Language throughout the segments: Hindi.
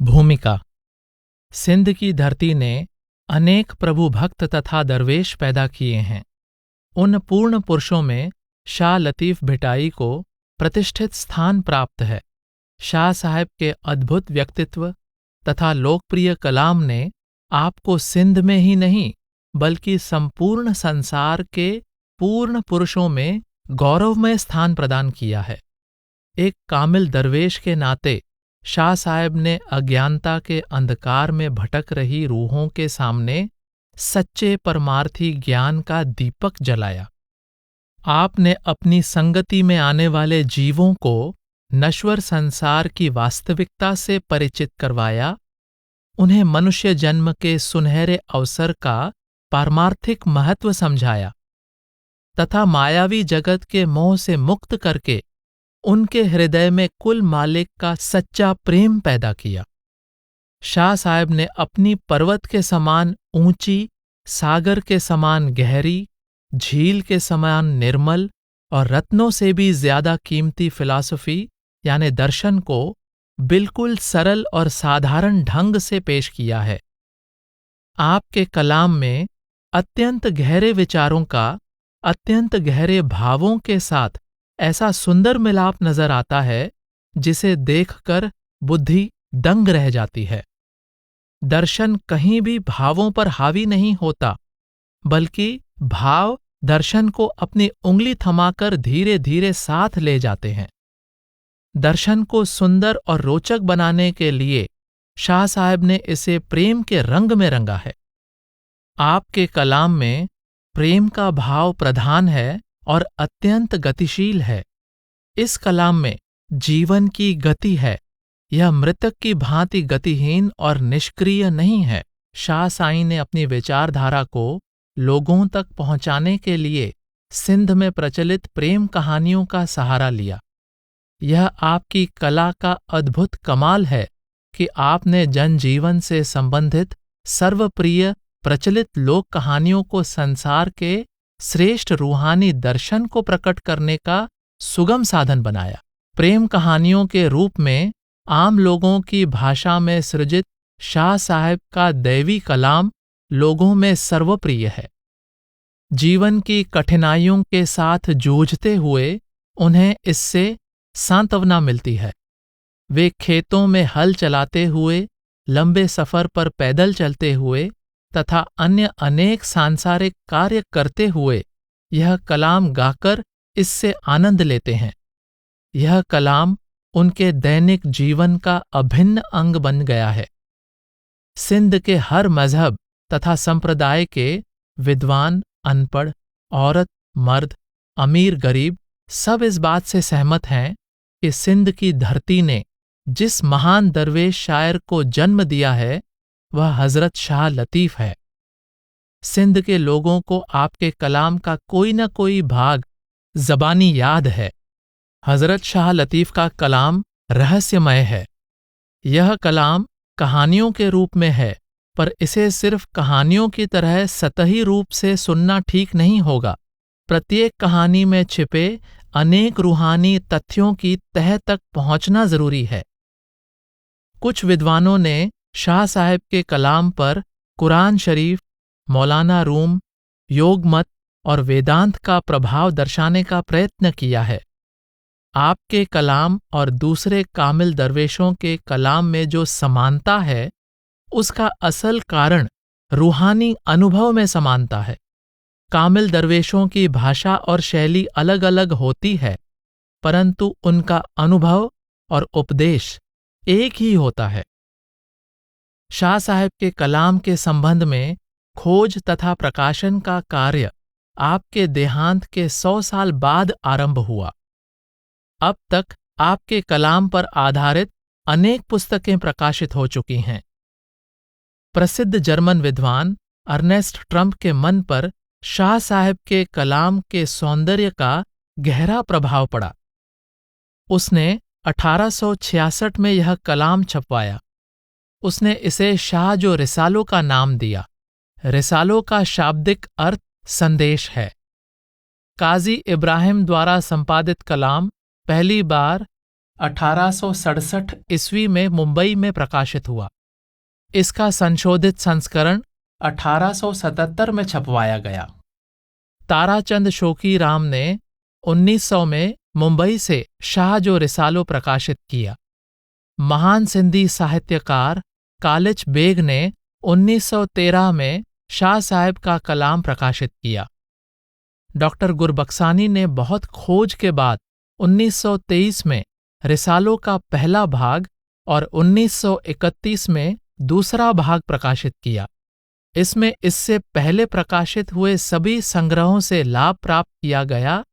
भूमिका। सिंध की धरती ने अनेक प्रभु भक्त तथा दरवेश पैदा किए हैं। उन पूर्ण पुरुषों में शाह लतीफ़ भिटाई को प्रतिष्ठित स्थान प्राप्त है। शाह साहब के अद्भुत व्यक्तित्व तथा लोकप्रिय कलाम ने आपको सिंध में ही नहीं बल्कि संपूर्ण संसार के पूर्ण पुरुषों में गौरवमय स्थान प्रदान किया है। एक कामिल दरवेश के नाते शाह साहब ने अज्ञानता के अंधकार में भटक रही रूहों के सामने सच्चे परमार्थी ज्ञान का दीपक जलाया। आपने अपनी संगति में आने वाले जीवों को नश्वर संसार की वास्तविकता से परिचित करवाया, उन्हें मनुष्य जन्म के सुनहरे अवसर का पारमार्थिक महत्व समझाया तथा मायावी जगत के मोह से मुक्त करके उनके हृदय में कुल मालिक का सच्चा प्रेम पैदा किया। शाह साहब ने अपनी पर्वत के समान ऊंची, सागर के समान गहरी, झील के समान निर्मल और रत्नों से भी ज्यादा कीमती फिलॉसफी यानी दर्शन को बिल्कुल सरल और साधारण ढंग से पेश किया है। आपके कलाम में अत्यंत गहरे विचारों का अत्यंत गहरे भावों के साथ ऐसा सुंदर मिलाप नजर आता है जिसे देखकर बुद्धि दंग रह जाती है। दर्शन कहीं भी भावों पर हावी नहीं होता, बल्कि भाव दर्शन को अपनी उंगली थमाकर धीरे धीरे साथ ले जाते हैं। दर्शन को सुंदर और रोचक बनाने के लिए शाह साहब ने इसे प्रेम के रंग में रंगा है। आपके कलाम में प्रेम का भाव प्रधान है और अत्यंत गतिशील है। इस कलाम में जीवन की गति है, यह मृतक की भांति गतिहीन और निष्क्रिय नहीं है। शाह साईं ने अपनी विचारधारा को लोगों तक पहुंचाने के लिए सिंध में प्रचलित प्रेम कहानियों का सहारा लिया। यह आपकी कला का अद्भुत कमाल है कि आपने जनजीवन से संबंधित सर्वप्रिय प्रचलित लोक कहानियों को संसार के श्रेष्ठ रूहानी दर्शन को प्रकट करने का सुगम साधन बनाया। प्रेम कहानियों के रूप में आम लोगों की भाषा में सृजित शाह साहब का दैवी कलाम लोगों में सर्वप्रिय है। जीवन की कठिनाइयों के साथ जूझते हुए उन्हें इससे सांत्वना मिलती है। वे खेतों में हल चलाते हुए, लंबे सफर पर पैदल चलते हुए तथा अन्य अनेक सांसारिक कार्य करते हुए यह कलाम गाकर इससे आनंद लेते हैं। यह कलाम उनके दैनिक जीवन का अभिन्न अंग बन गया है। सिंध के हर मजहब तथा संप्रदाय के विद्वान, अनपढ़, औरत, मर्द, अमीर, गरीब सब इस बात से सहमत हैं कि सिंध की धरती ने जिस महान दरवेश शायर को जन्म दिया है वह हजरत शाह लतीफ़ है। सिंध के लोगों को आपके कलाम का कोई न कोई भाग ज़बानी याद है। हजरत शाह लतीफ़ का कलाम रहस्यमय है। यह कलाम कहानियों के रूप में है, पर इसे सिर्फ कहानियों की तरह सतही रूप से सुनना ठीक नहीं होगा। प्रत्येक कहानी में छिपे अनेक रूहानी तथ्यों की तह तक पहुंचना जरूरी है। कुछ विद्वानों ने शाह साहब के कलाम पर कुरान शरीफ, मौलाना रूम, योग मत और वेदांत का प्रभाव दर्शाने का प्रयत्न किया है। आपके कलाम और दूसरे कामिल दरवेशों के कलाम में जो समानता है उसका असल कारण रूहानी अनुभव में समानता है। कामिल दरवेशों की भाषा और शैली अलग अलग होती है, परंतु उनका अनुभव और उपदेश एक ही होता है। शाह साहब के कलाम के संबंध में खोज तथा प्रकाशन का कार्य आपके देहांत के 100 साल बाद आरंभ हुआ। अब तक आपके कलाम पर आधारित अनेक पुस्तकें प्रकाशित हो चुकी हैं। प्रसिद्ध जर्मन विद्वान अर्नेस्ट ट्रम्प के मन पर शाह साहब के कलाम के सौंदर्य का गहरा प्रभाव पड़ा। उसने 1866 में यह कलाम छपवाया। उसने इसे शाह जो रिसालों का नाम दिया। रिसालों का शाब्दिक अर्थ संदेश है। काजी इब्राहिम द्वारा संपादित कलाम पहली बार 1867 ईस्वी में मुंबई में प्रकाशित हुआ। इसका संशोधित संस्करण 1877 में छपवाया गया। ताराचंद शोकी राम ने 1900 में मुंबई से शाह जो रिसालो प्रकाशित किया। महान सिंधी साहित्यकार कालिच बेग ने 1913 में शाह साहब का कलाम प्रकाशित किया। डॉक्टर गुरबक्सानी ने बहुत खोज के बाद 1923 में रिसालो का पहला भाग और 1931 में दूसरा भाग प्रकाशित किया। इसमें इससे पहले प्रकाशित हुए सभी संग्रहों से लाभ प्राप्त किया गया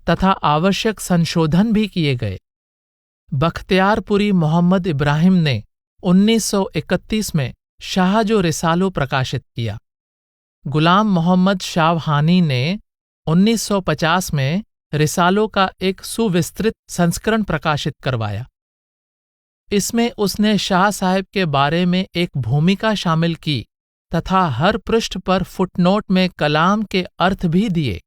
तथा आवश्यक संशोधन भी किए गए। बख्तियारपुरी मोहम्मद इब्राहिम ने 1931 में शाह जो रिसालो प्रकाशित किया। गुलाम मोहम्मद शावहानी ने 1950 में रिसालो का एक सुविस्तृत संस्करण प्रकाशित करवाया। इसमें उसने शाह साहब के बारे में एक भूमिका शामिल की तथा हर पृष्ठ पर फुटनोट में कलाम के अर्थ भी दिए।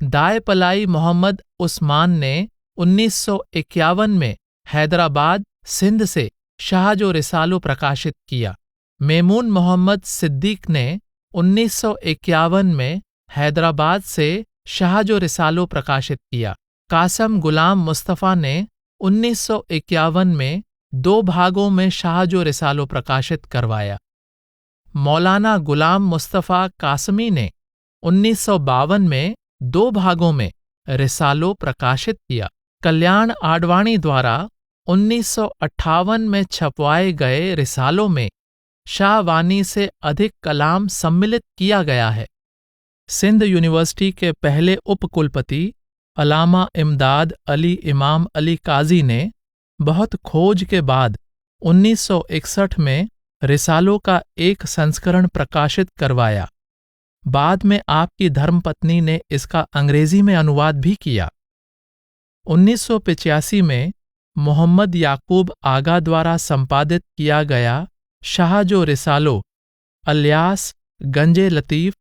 दाएपलाई मोहम्मद उस्मान ने 1951 में हैदराबाद, सिंध से शाह जो रिसालो प्रकाशित किया। मेमून मोहम्मद सिद्दीक ने 1951 में हैदराबाद से शाह जो रिसालो प्रकाशित किया। कासम गुलाम मुस्तफ़ा ने 1951 में 2 भागों में शाह जो रिसालो प्रकाशित करवाया। मौलाना गुलाम मुस्तफ़ा कासमी ने 1952 में 2 भागों में रिसालो प्रकाशित किया। कल्याण आडवाणी द्वारा 1958 में छपवाए गए रिसालों में शाहवानी से अधिक कलाम सम्मिलित किया गया है। सिंध यूनिवर्सिटी के पहले उपकुलपति अलामा इमदाद अली इमाम अली काजी ने बहुत खोज के बाद 1961 में रिसालों का एक संस्करण प्रकाशित करवाया। बाद में आपकी धर्मपत्नी ने इसका अंग्रेजी में अनुवाद भी किया। 1985 में मोहम्मद याकूब आगा द्वारा संपादित किया गया शाह जो Risalo alias Ganje Latif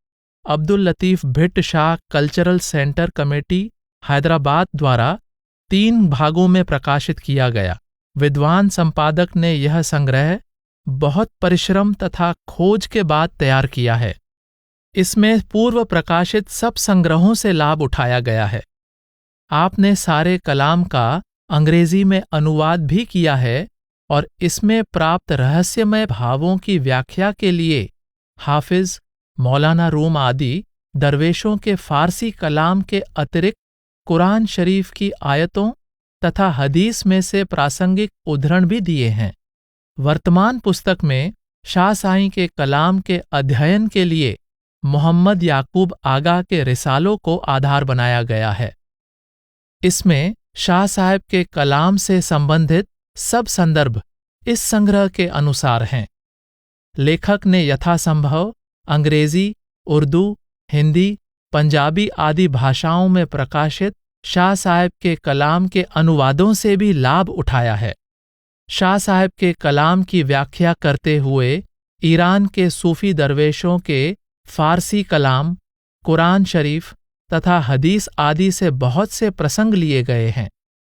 Abdul Latif Bhitt Shah cultural centre committee Hyderabad द्वारा 3 भागों में प्रकाशित किया गया। विद्वान संपादक ने यह संग्रह बहुत परिश्रम तथा खोज के बाद तैयार किया है। इसमें पूर्व प्रकाशित सब संग्रहों से लाभ उठाया गया है। आपने सारे कलाम का अंग्रेजी में अनुवाद भी किया है और इसमें प्राप्त रहस्यमय भावों की व्याख्या के लिए हाफिज, मौलाना रूम आदि दरवेशों के फारसी कलाम के अतिरिक्त कुरान शरीफ की आयतों तथा हदीस में से प्रासंगिक उद्धरण भी दिए हैं। वर्तमान पुस्तक में शाह साईं के कलाम के अध्ययन के लिए मोहम्मद याकूब आगा के रिसालों को आधार बनाया गया है। इसमें शाह साहब के कलाम से संबंधित सब संदर्भ इस संग्रह के अनुसार हैं। लेखक ने यथासंभव अंग्रेजी, उर्दू, हिंदी, पंजाबी आदि भाषाओं में प्रकाशित शाह साहब के कलाम के अनुवादों से भी लाभ उठाया है। शाह साहब के कलाम की व्याख्या करते हुए ईरान के सूफी दरवेशों के फारसी कलाम, कुरान शरीफ तथा हदीस आदि से बहुत से प्रसंग लिए गए हैं।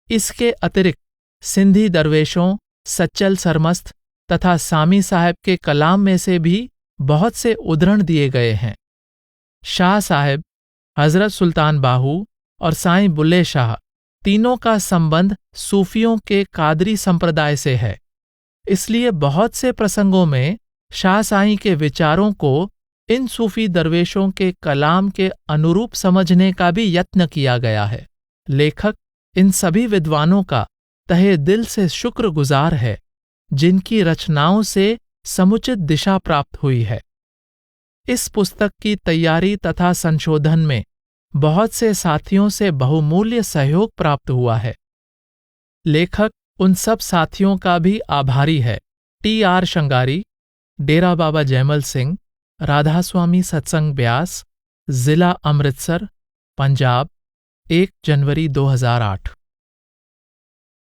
इसके अतिरिक्त सिंधी दरवेशों, सच्चल सरमस्त तथा सामी साहब के कलाम में से भी बहुत से उद्धरण दिए गए हैं। शाह साहब, हजरत सुल्तान बाहू और साईं बुल्ले शाह तीनों का संबंध सूफियों के कादरी संप्रदाय से है। इसलिए बहुत से प्रसंगों में शाह साईं के विचारों को इन सूफी दरवेशों के कलाम के अनुरूप समझने का भी यत्न किया गया है। लेखक इन सभी विद्वानों का तहे दिल से शुक्रगुजार है, जिनकी रचनाओं से समुचित दिशा प्राप्त हुई है। इस पुस्तक की तैयारी तथा संशोधन में बहुत से साथियों से बहुमूल्य सहयोग प्राप्त हुआ है। लेखक उन सब साथियों का भी आभारी है। टी.आर. शंगारी, डेरा बाबा जयमल सिंह, राधास्वामी सत्संग ब्यास, जिला अमृतसर, पंजाब, 1 जनवरी 2008।